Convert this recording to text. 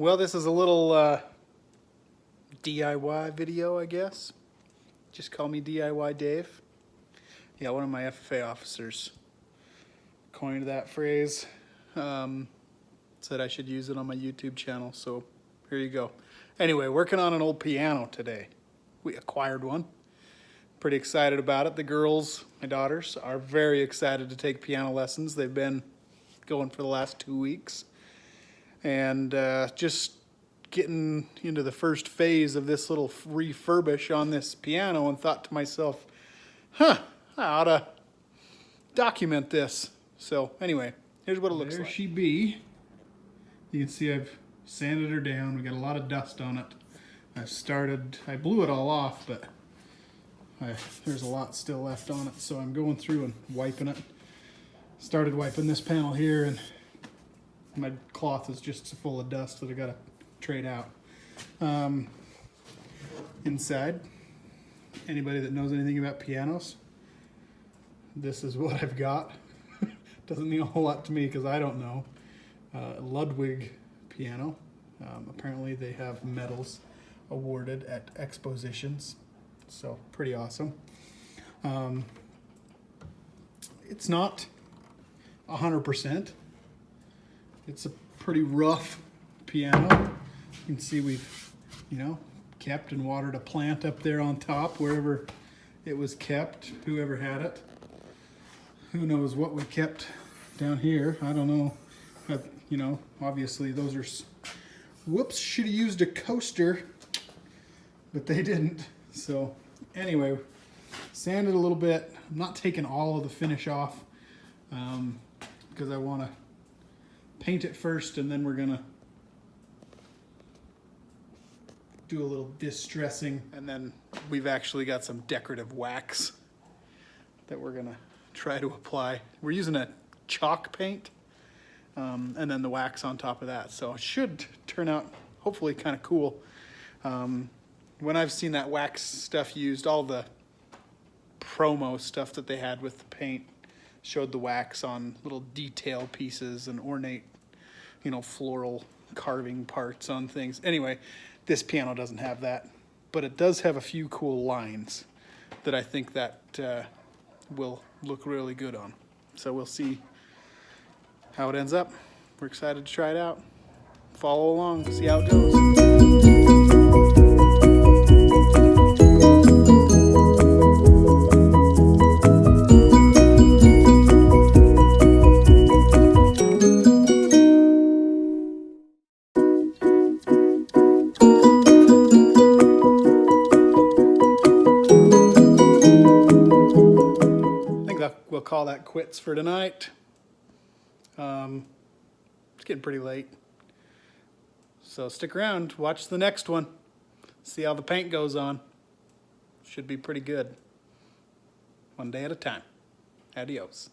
Well, this is a little DIY video, I guess. Just call me DIY Dave. Yeah, one of my FFA officers coined that phrase. Said I should use it on my YouTube channel, so here you go. Anyway, working on an old piano today. We acquired one. Pretty excited about it. The girls, my daughters, are very excited to take piano lessons. They've been going for the last 2 weeks. And just getting into the first phase of this little refurbish on this piano, and thought to myself, I ought to document this. So anyway, here's what it looks like. There she be. You can see I've sanded her down. We got a lot of dust on it. I blew it all off, but there's a lot still left on it, so I'm going through and wiping it. Started wiping this panel here, and my cloth is just full of dust that I gotta trade out. Inside, anybody that knows anything about pianos, this is what I've got. Doesn't mean a whole lot to me because I don't know. Ludwig piano. Apparently they have medals awarded at expositions, so pretty awesome. It's not 100%. It's a pretty rough piano. You can see we've, kept and watered a plant up there on top wherever it was kept, whoever had it. Who knows what we kept down here. I don't know. But, obviously those are, whoops, should have used a coaster, but they didn't. So anyway, sanded a little bit. I'm not taking all of the finish off because I want to paint it first, and then we're gonna do a little distressing, and then we've actually got some decorative wax that we're gonna try to apply. We're using a chalk paint, and then the wax on top of that, so it should turn out hopefully kind of cool. When I've seen that wax stuff used, all the promo stuff that they had with the paint showed the wax on little detail pieces and ornate, floral carving parts on things. Anyway, this piano doesn't have that, but it does have a few cool lines that I think that will look really good on. So we'll see how it ends up. We're excited to try it out. Follow along, see how it goes. We'll call that quits for tonight. It's getting pretty late. So stick around, watch the next one. See how the paint goes on. Should be pretty good. One day at a time. Adios.